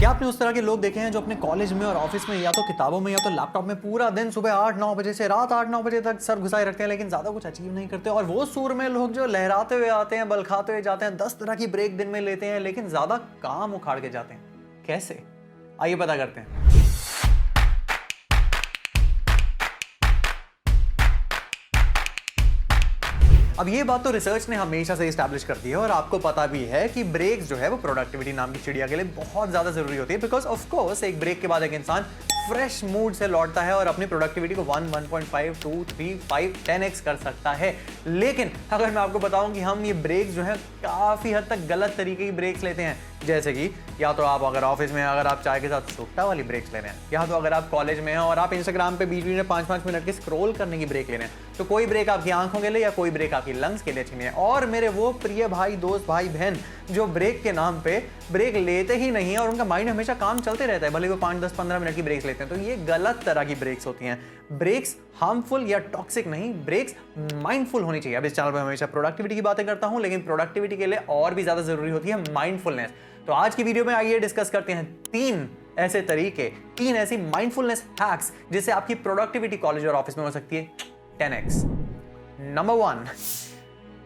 क्या आपने उस तरह के लोग देखे हैं जो अपने कॉलेज में और ऑफिस में या तो किताबों में या तो लैपटॉप में पूरा दिन सुबह 8-9 बजे से रात 8-9 बजे तक सर घुसाए रखते हैं लेकिन ज्यादा कुछ अचीव नहीं करते, और वो सूर में लोग जो लहराते हुए आते हैं, बल खाते हुए जाते हैं, 10 तरह की ब्रेक दिन में लेते हैं लेकिन ज्यादा काम उखाड़ के जाते हैं। कैसे? आइए पता करते हैं। अब ये बात तो रिसर्च ने हमेशा से एस्टैब्लिश कर दी है और आपको पता भी है कि ब्रेक्स जो है वो प्रोडक्टिविटी नाम की चिड़िया के लिए बहुत ज्यादा जरूरी होती है, बिकॉज ऑफ कोर्स एक ब्रेक के बाद एक इंसान फ्रेश मूड से लौटता है और अपनी प्रोडक्टिविटी को 1, 1.5, 2, 3, 5, 10x कर सकता है। लेकिन अगर मैं आपको बताऊं कि हम ये ब्रेक्स जो है काफी हद तक गलत तरीके की ब्रेक्स लेते हैं, जैसे कि या तो आप अगर ऑफिस में अगर आप चाय के साथ सुट्टा वाली ब्रेक्स ले रहे हैं, या तो अगर आप कॉलेज में हैं और आप इंस्टाग्राम पे बीच बीच में 5-5 मिनट की स्क्रॉल करने की ब्रेक ले रहे हैं, तो कोई ब्रेक आपकी आंखों के लिए या कोई ब्रेक आपकी लंग्स के लिए अच्छी नहीं है। और मेरे वो प्रिय भाई, दोस्त, भाई बहन जो ब्रेक के नाम पे ब्रेक लेते ही नहीं है और उनका माइंड हमेशा काम चलते रहता है, भले वो 5, 10, 15 मिनट की ब्रेक्स लेते हैं, तो ये गलत तरह की ब्रेक्स होती हैं। ब्रेक्स हार्मफुल या टॉक्सिक नहीं, ब्रेक्स माइंडफुल होनी चाहिए। अब इस चैनल पर हमेशा प्रोडक्टिविटी की बातें करता हूं, लेकिन प्रोडक्टिविटी के लिए और भी ज्यादा जरूरी होती है माइंडफुलनेस। तो आज की वीडियो में आइए डिस्कस करते हैं 3 ऐसे तरीके, 3 ऐसी माइंडफुलनेस हैक्स जिससे आपकी प्रोडक्टिविटी कॉलेज और ऑफिस में हो सकती है 10x। Number 1,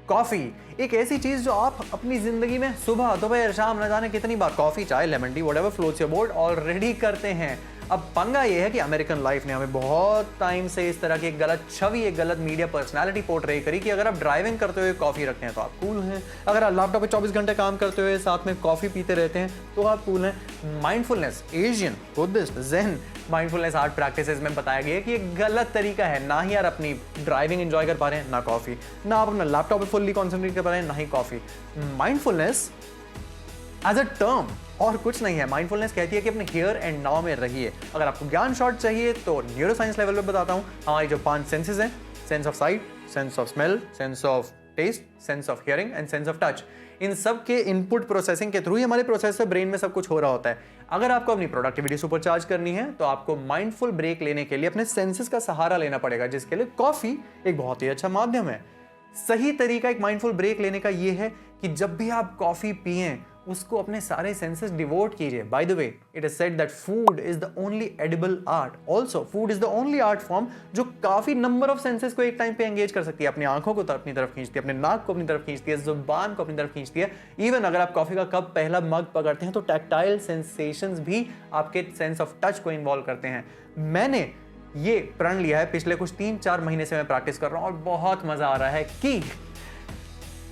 coffee. एक ऐसी चीज जो आप अपनी जिंदगी में सुबह, दोपहर, शाम न जाने कितनी बार कॉफी, चाय, lemon tea, whatever floats your boat already करते हैं। अब पंगा ये है कि अमेरिकन लाइफ ने हमें बहुत टाइम से इस तरह की एक गलत छवि, एक गलत मीडिया पर्सनालिटी पोर्ट्रे करी कि अगर आप ड्राइविंग करते हुए कॉफी रखते हैं तो आप कूल हैं, अगर आप लैपटॉप पे 24 घंटे काम करते हुए साथ में कॉफी पीते रहते हैं तो आप कूल हैं। Mindfulness, Asian, Buddhist, Zen mindfulness art practices में बताया गया है कि ये गलत तरीका है। ना ही यार अपनी ड्राइविंग एंजॉय कर पा रहे हैं, ना कॉफी, ना आप अपना लैपटॉप पे फुल्ली कॉन्सेंट्रेट कर पा रहे हैं, ना ही coffee. Mindfulness as a term और कुछ नहीं है। माइंडफुलनेस कहती है कि अपने हियर एंड नाउ में रहिए। अगर आपको ज्ञान शॉर्ट चाहिए तो न्यूरोसाइंस लेवल पे बताता हूं। हमारी जो 5 सेंसेस हैं, sense of sight, sense of smell, sense of taste, sense of hearing and sense of touch, इन सब के इनपुट प्रोसेसिंग के थ्रू ही हमारे प्रोसेसर ब्रेन में सब कुछ हो रहा होता है। अगर आपको अपनी प्रोडक्टिविटी सुपरचार्ज करनी है तो आपको माइंडफुल ब्रेक लेने के लिए अपने सेंसेस का सहारा लेना पड़ेगा, जिसके लिए कॉफी एक बहुत ही अच्छा माध्यम है। सही तरीका एक माइंडफुल ब्रेक लेने का यह है कि जब भी आप कॉफी पिएं उसको अपने सारे सेंसेस डिवोट कीजिए। By the way, it is said that food is the only edible art. Also food is the only art form जो काफी नंबर ऑफ सेंसेस को एक टाइम पे एंगेज कर सकती है। अपनी आंखों को अपनी तरफ खींचती है, अपने नाक को अपनी तरफ खींचती है, जुबान को अपनी तरफ खींचती है। इवन अगर आप कॉफी का कप, पहला मग पकड़ते हैं तो टैक्टाइल सेंसेशंस भी आपके सेंस ऑफ टच को इन्वॉल्व करते हैं। मैंने ये प्रण लिया है, पिछले कुछ 3-4 महीने से मैं प्रैक्टिस कर रहा हूं और बहुत मजा आ रहा है कि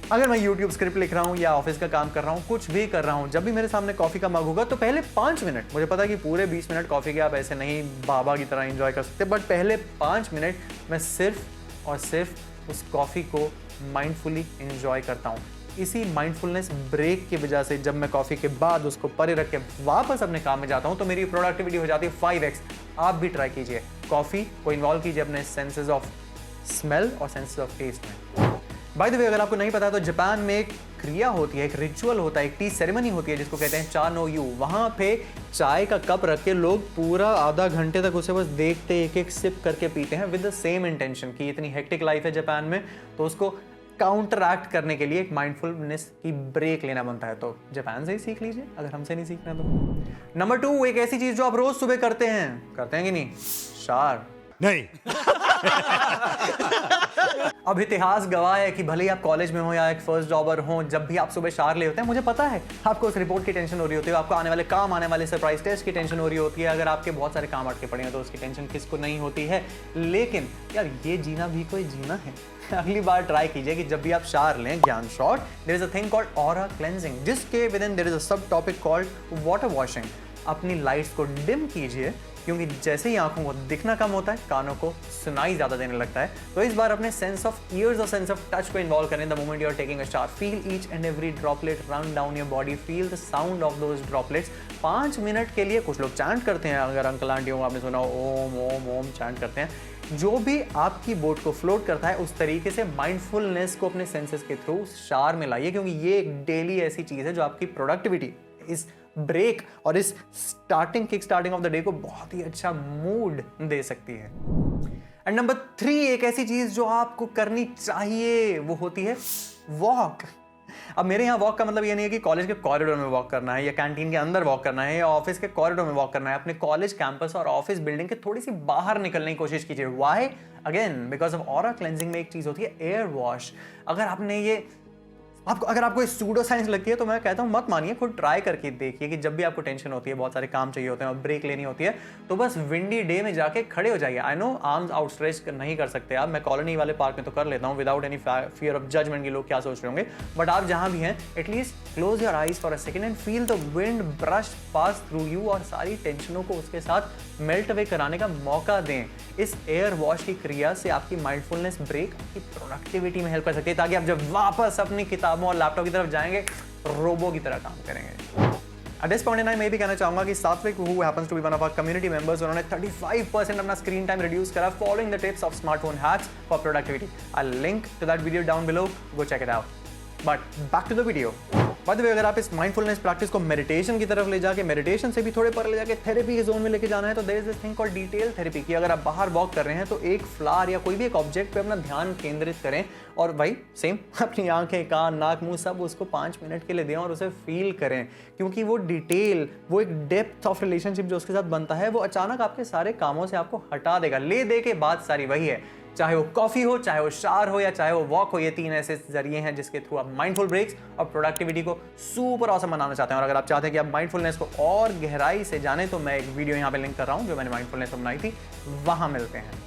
अगर मैं YouTube स्क्रिप्ट लिख रहा हूं या ऑफिस का काम कर रहा हूं, कुछ भी कर रहा हूं, जब भी मेरे सामने कॉफी का मग होगा तो पहले 5 मिनट, मुझे पता है कि पूरे 20 मिनट कॉफी के आप ऐसे नहीं बाबा की तरह एंजॉय कर सकते, बट पहले 5 मिनट मैं सिर्फ और सिर्फ उस कॉफी को माइंडफुली एंजॉय करता हूं। इसी माइंडफुलनेस ब्रेक की वजह से जब मैं कॉफी के बाद उसको परे रख के वापस अपने काम में जाता हूं तो मेरी प्रोडक्टिविटी हो जाती है 5x। आप भी ट्राई कीजिए, कॉफी को इन्वॉल्व कीजिए अपने सेंसेस ऑफ स्मेल और सेंसेस ऑफ टेस्ट में। बाय द वे, अगर आपको नहीं पता है तो जापान में एक क्रिया होती है, एक रिचुअल होता है, एक टी सेरेमनी होती है जिसको कहते हैं चा नो यू। वहां पे चाय का कप रख के लोग पूरा आधा घंटे तक उसे बस देखते, एक एक सिप करके पीते हैं विद द सेम इंटेंशन कि इतनी हेक्टिक लाइफ है जापान में, तो उसको काउंटरैक्ट करने के लिए एक माइंडफुलनेस की ब्रेक लेना बनता है। तो जापान से ही सीख लीजिए अगर हमसे नहीं सीखना तो। नंबर 2, एक ऐसी चीज जो आप रोज सुबह करते हैं कि नहीं? शार नहीं। अब इतिहास गवाह है कि भले ही आप कॉलेज में हो या एक फर्स्ट जॉबर हो, जब भी आप सुबह शार ले होते हैं, मुझे पता है आपको उस रिपोर्ट की टेंशन हो रही होती है, आपको आने वाले सरप्राइज टेस्ट की टेंशन हो रही होती है, अगर आपके बहुत सारे काम अटके पड़े हैं तो उसकी टेंशन किसको नहीं होती है। लेकिन यार ये जीना भी कोई जीना है। अगली बार ट्राई कीजिए कि जब भी आप शार लें, ज्ञान shot, there is a thing called aura cleansing, जिसके within there is a sub topic called water washing. अपनी लाइट्स को डिम कीजिए, क्योंकि जैसे ही आंखों को दिखना कम होता है, कानों को सुनाई ज्यादा देने लगता है। तो इस बार अपने सेंस ऑफ ईयर्स और सेंस ऑफ टच को इन्वॉल्व करें। The moment you are taking a shower, feel each and every droplet run down your body, feel the sound of those droplets. 5 minute के लिए कुछ लोग चैंट करते हैं, अगर अंकल आंटी हो आपने सुना ओम ओम ओम चैंट करते हैं। जो भी आपकी बोट को फ्लोट करता है उस तरीके से माइंडफुलनेस को अपने सेंसेस के थ्रू शार में लाइए, क्योंकि ये एक डेली ऐसी चीज है जो आपकी प्रोडक्टिविटी, इस ब्रेक और इस kick starting of the day को बहुत ही अच्छा मूड दे सकती है। एंड नंबर 3, एक ऐसी चीज जो आपको करनी चाहिए वो होती है वॉक। अब मेरे यहाँ वॉक का मतलब ये नहीं है कि कॉलेज के कॉरिडोर में वॉक करना है या कैंटीन के अंदर वॉक करना है या ऑफिस के कॉरिडोर में वॉक करना है। अपने कॉलेज कैंपस और ऑफिस बिल्डिंग के थोड़ी सी बाहर निकलने की कोशिश कीजिए। Why? Again because of aura cleansing में एक चीज होती है एयर वॉश। अगर आपने ये अगर आपको सूडो साइंस लगती है तो मैं कहता हूँ मत मानिए, खुद ट्राई करके देखिए कि जब भी आपको टेंशन होती है, बहुत सारे काम चाहिए होते हैं और ब्रेक लेनी होती है, तो बस विंडी डे में जाके खड़े हो जाइए। आई नो आर्म्स आउटस्ट्रेच नहीं कर सकते आप, मैं कॉलोनी वाले पार्क में तो कर लेता हूँ without any fear of judgement कि लोग क्या सोच रहे होंगे, बट आप जहाँ भी हैं at least close your eyes for a second and feel the wind brush pass through you और सारी टेंशनों को उसके साथ मेल्ट अवे कराने का मौका दें। इस एयर वॉश की क्रिया से आपकी माइंडफुलनेस ब्रेक आपकी प्रोडक्टिविटी में हेल्प कर सकती है, ताकि आप जब वापस अपनी किताबों और लैपटॉप की तरफ जाएंगे रोबो की तरह काम करेंगे। At this point in time मैं भी कहना चाहूंगा कि सात्विक who happens to be one of our community members, उन्होंने 35% अपना स्क्रीन टाइम रिड्यूस करा following the tips of smartphone hacks for productivity. I'll link to that video down below. Go check it out. But back to the video. By the way, अगर आप इस mindfulness practice को meditation की तरफ ले जाके, meditation से भी थोड़े पर ले जाके थेरेपी के जोन में लेके जाना है, तो there is this thing called detail therapy की अगर आप बाहर वॉक कर रहे हैं तो एक फ्लावर या कोई भी एक ऑब्जेक्ट पे अपना ध्यान केंद्रित करें और भाई सेम अपनी आंखें, कान, नाक, मुंह सब उसको 5 मिनट के लिए दें और उसे फील करें, क्योंकि वो डिटेल, वो एक डेप्थ ऑफ रिलेशनशिप जो उसके साथ बनता है, वो अचानक आपके सारे कामों से आपको हटा देगा। ले दे के बात सारी वही है, चाहे वो कॉफी हो, चाहे वो शावर हो या चाहे वो वॉक हो। ये 3 ऐसे जरिए हैं जिसके थ्रू आप माइंडफुल ब्रेक्स और प्रोडक्टिविटी को सुपर ऑसम बनाना चाहते हैं। और अगर आप चाहते हैं कि आप माइंडफुलनेस को और गहराई से जानें तो मैं एक वीडियो यहाँ पे लिंक कर रहा हूँ जो मैंने माइंडफुलनेस पर बनाई थी, वहां मिलते हैं।